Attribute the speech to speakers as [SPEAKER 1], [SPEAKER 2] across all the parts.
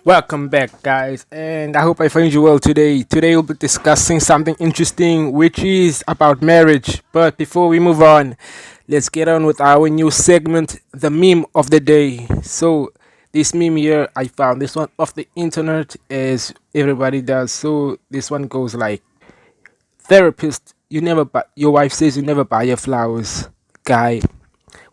[SPEAKER 1] Welcome back, guys, and I hope I find you well today. Today, we'll be discussing something interesting, which is about marriage. But before we move on, let's get on with our new segment, the meme of the day. So, this meme here, I found this one off the internet, as everybody does. So, this one goes like, therapist, you never buy, your wife says you never buy her flowers. Guy,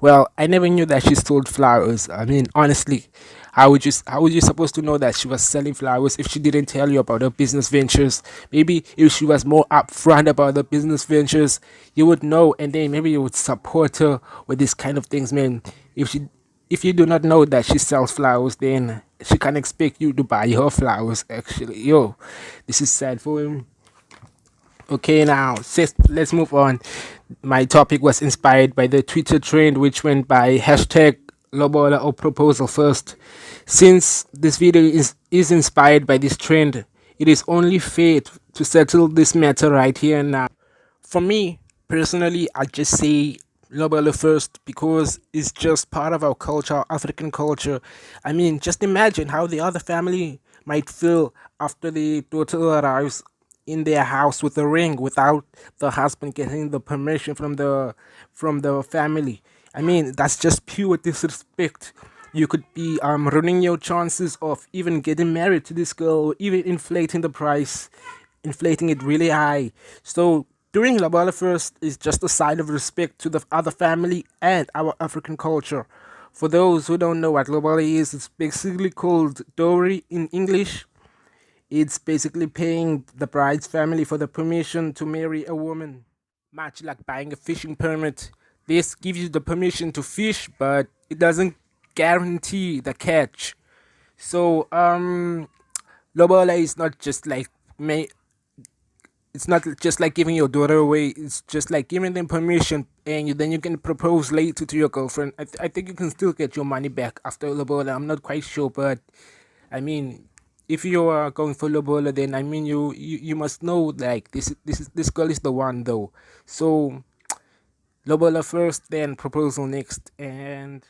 [SPEAKER 1] well, I never knew that she sold flowers. I mean, honestly, how would you supposed to know that she was selling flowers if she didn't tell you about her business ventures? Maybe if she was more upfront about the business ventures, you would know, and then maybe you would support her with these kind of things, man. If you do not know that she sells flowers, then she can't expect you to buy her flowers. Actually, yo, this is sad for him. Okay, now let's move on. My topic was inspired by the Twitter trend, which went by hashtag Lobola or proposal first. Since this video is inspired by this trend, it is only fair to settle this matter right here and now. For me, personally, I just say Lobola first because it's just part of our culture, our African culture. I mean, just imagine how the other family might feel after the daughter arrives in their house with a ring without the husband getting the permission from the family. I mean, that's just pure disrespect. You could be ruining your chances of even getting married to this girl, or even inflating the price, inflating it really high. So doing Lobola first is just a sign of respect to the other family and our African culture. For those who don't know what Lobola is, it's basically called Dowry in English. It's basically paying the bride's family for the permission to marry a woman. Much like buying a fishing permit. This gives you the permission to fish, but it doesn't guarantee the catch. So, Lobola is not just like it's not just like giving your daughter away. It's just like giving them permission, and then you can propose later to your girlfriend. I think you can still get your money back after Lobola. I'm not quite sure, but I mean, if you are going for Lobola, then I mean, you must know like this girl is the one though. So Lobola first, then proposal next, and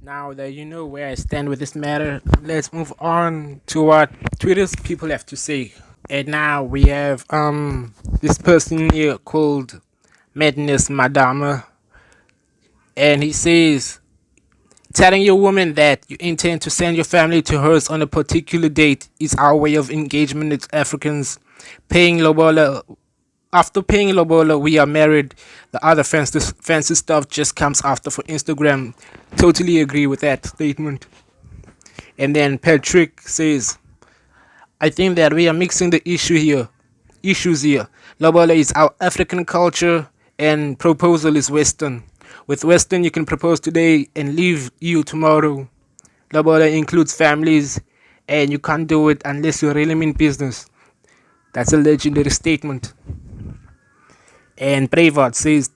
[SPEAKER 1] now that you know where I stand with this matter, let's move on to what Twitter's people have to say. And now we have this person here called Madness Madama, and he says, telling your woman that you intend to send your family to hers on a particular date is our way of engagement as Africans. Paying Lobola After paying Lobola, we are married. The other fancy stuff just comes after for Instagram. Totally agree with that statement. And then Patrick says, I think that we are mixing the issues here. Lobola is our African culture and proposal is Western. With Western, you can propose today and leave you tomorrow. Lobola includes families, and you can't do it unless you really mean business. That's a legendary statement. And Braveheart says,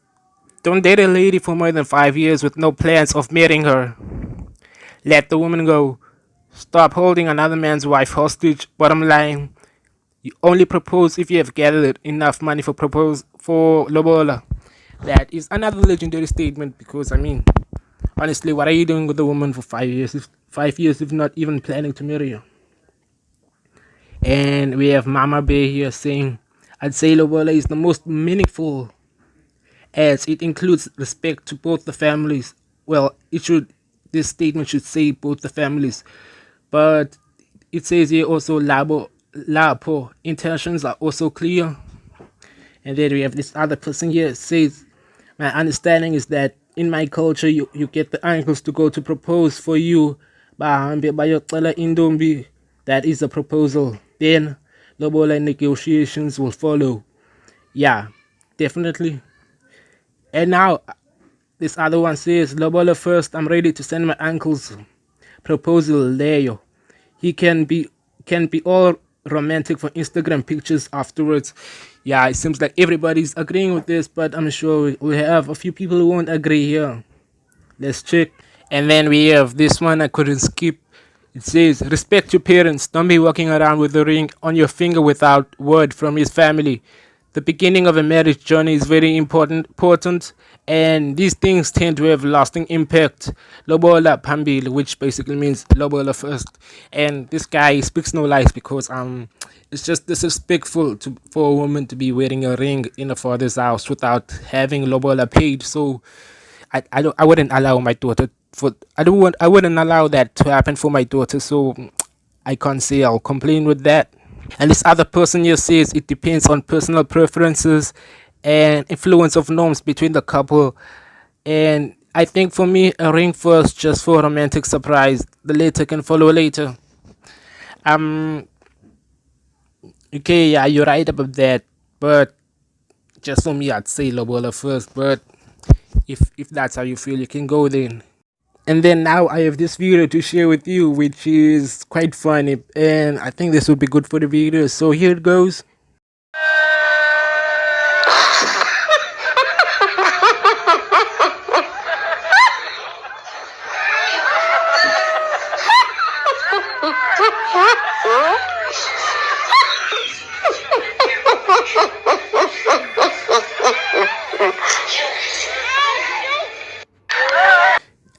[SPEAKER 1] don't date a lady for more than 5 years with no plans of marrying her. Let the woman go. Stop holding another man's wife hostage. Bottom line, you only propose if you have gathered enough money for Lobola. That is another legendary statement because I mean, honestly, what are you doing with a woman for 5 years? If 5 years, if not even planning to marry her. And we have Mama Bear here saying, I'd say Lobola is the most meaningful as it includes respect to both the families. Well, it should. This statement should say both the families, but it says here also Lapo intentions are also clear. And then we have this other person here. It says, my understanding is that in my culture, you get the uncles to go to propose for you. Bayocela indombi. That is a proposal. Then Lobola negotiations will follow. Yeah, definitely. And now this other one says, Lobola first, I'm ready to send my uncle's proposal Leo. He can be all romantic for Instagram pictures afterwards. Yeah, it seems like everybody's agreeing with this, but I'm sure we have a few people who won't agree here. Let's check. And then we have this one I couldn't skip. It says, respect your parents. Don't be walking around with the ring on your finger without word from his family. The beginning of a marriage journey is very important, and these things tend to have lasting impact. Lobola Pambil, which basically means Lobola first. And this guy speaks no lies because it's just disrespectful for a woman to be wearing a ring in a father's house without having Lobola paid. So I wouldn't allow my daughter for I wouldn't allow that to happen for my daughter. So I can't say I'll complain with that. And this other person here says it depends on personal preferences and influence of norms between the couple. And I think for me, a ring first just for a romantic surprise. The later can follow later. Um, okay, yeah, you're right about that. But just for me, I'd say Lobola first. But if that's how you feel, you can go then. And then now I have this video to share with you, which is quite funny, and I think this would be good for the video. So here it goes.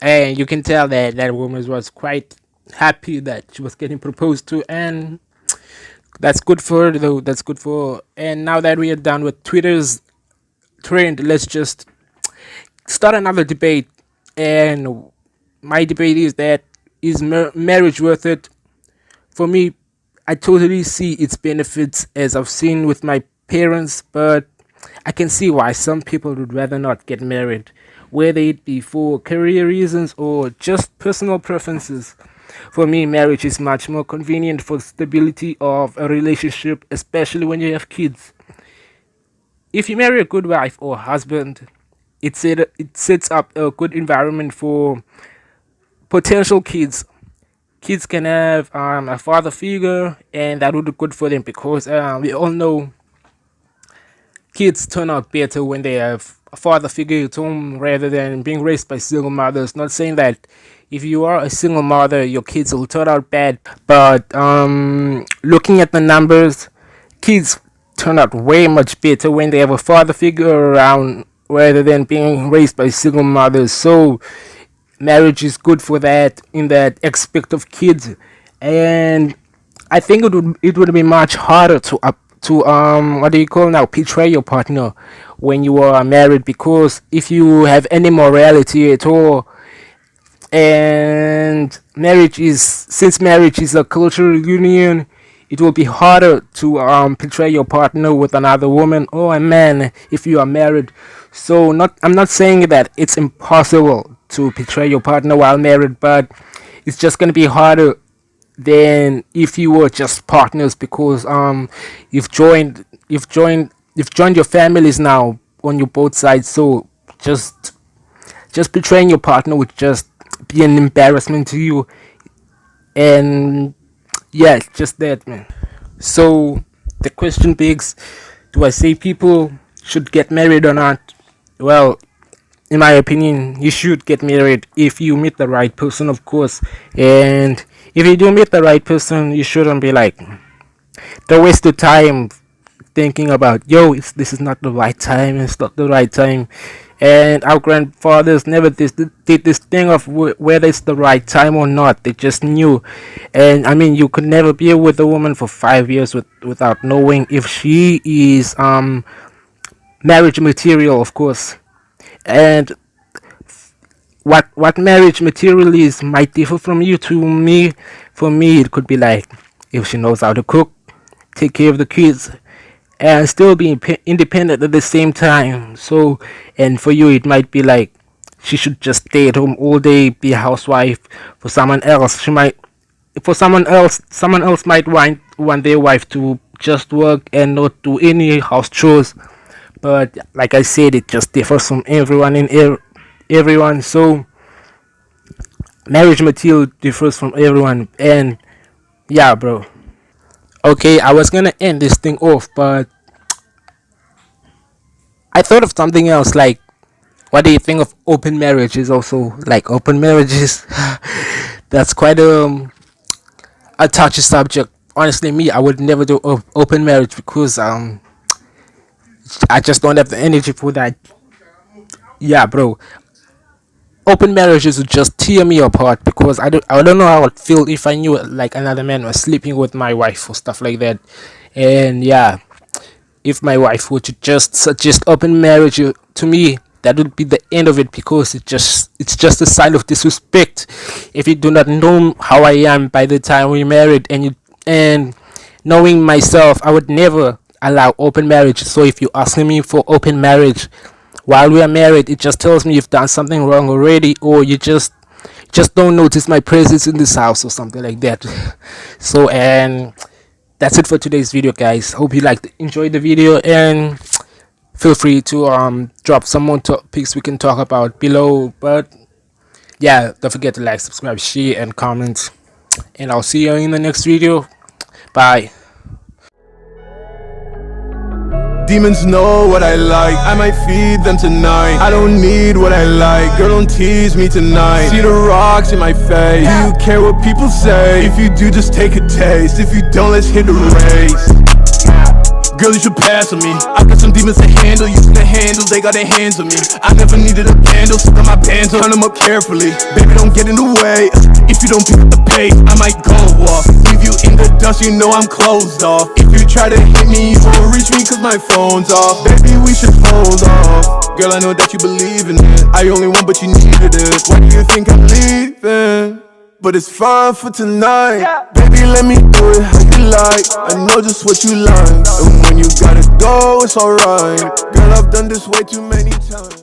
[SPEAKER 1] And you can tell that that woman was quite happy that she was getting proposed to, and that's good for her, though. That's good for her. And now that we are done with Twitter's trend, let's just start another debate. And my debate is that is marriage worth it? For me, I totally see its benefits as I've seen with my parents, but I can see why some people would rather not get married, whether it be for career reasons or just personal preferences. For me, marriage is much more convenient for stability of a relationship, especially when you have kids. If you marry a good wife or husband, it sets up a good environment for potential kids. Kids can have a father figure, and that would be good for them because we all know kids turn out better when they have a father figure at home rather than being raised by single mothers. Not saying that if you are a single mother, your kids will turn out bad, but looking at the numbers, kids turn out way much better when they have a father figure around rather than being raised by single mothers. So marriage is good for that in that aspect of kids, and I think it would be much harder to what do you call now, betray your partner when you are married, because if you have any morality at all, and marriage is a cultural union, it will be harder to betray your partner with another woman or a man if you are married. So not I'm not saying that it's impossible to betray your partner while married, but it's just gonna be harder than if you were just partners, because you've joined your families now on your both sides. So just betraying your partner would just be an embarrassment to you. And yeah, it's just that, man. So the question begs, do I say people should get married or not? Well, in my opinion, you should get married if you meet the right person, of course. And if you do meet the right person, you shouldn't be like, don't waste the time thinking about, yo, this is not the right time, it's not the right time. And our grandfathers never did this thing of whether it's the right time or not. They just knew. And I mean, you could never be with a woman for 5 years without knowing if she is marriage material, of course. And what marriage material is might differ from you to me. For me, it could be like if she knows how to cook, take care of the kids, and still be independent at the same time. So, and for you, it might be like she should just stay at home all day, be a housewife. For someone else, someone else might want their wife to just work and not do any house chores. But like I said, it just differs from everyone in everyone. So marriage material differs from everyone, and yeah, bro. Okay, I was gonna end this thing off, but I thought of something else. Like, what do you think of open marriages? Also, like open marriages, that's quite a touchy subject. Honestly, me, I would never do open marriage because I just don't have the energy for that. Yeah, bro. Open marriages would just tear me apart because I don't know how I'd feel if I knew like another man was sleeping with my wife or stuff like that. And yeah, if my wife were to just suggest open marriage to me, that would be the end of it because it's just a sign of disrespect. If you do not know how I am by the time we married, and knowing myself, I would never allow open marriage. So if you're asking me for open marriage while we are married, it just tells me you've done something wrong already, or you just don't notice my presence in this house or something like that. So, and that's it for today's video, guys. Hope you enjoyed the video, and feel free to drop some more topics we can talk about below. But yeah, don't forget to like, subscribe, share, and comment, and I'll see you in the next video. Bye.
[SPEAKER 2] Demons know what I like, I might feed them tonight. I don't need what I like, girl, don't tease me tonight. See the rocks in my face, do you care what people say? If you do, just take a taste. If you don't, let's hit the race. Girl, you should pass on me. I got some demons to handle, using the handles, they got their hands on me. I never needed a bundle, stuck on my pants, turn them up carefully. Baby, don't get in the way. If you don't pick up the pace, I might go off. Leave you in the dust, you know I'm closed off. If you try to hit me, you won't reach me cause my phone's off. Baby, we should hold off. Girl, I know that you believe in it. I only want but you needed it. Why do you think I'm leaving? But it's fine for tonight. Baby, let me do it how you like. I know just what you like. And when you gotta go, it's alright. Girl, I've done this way too many times.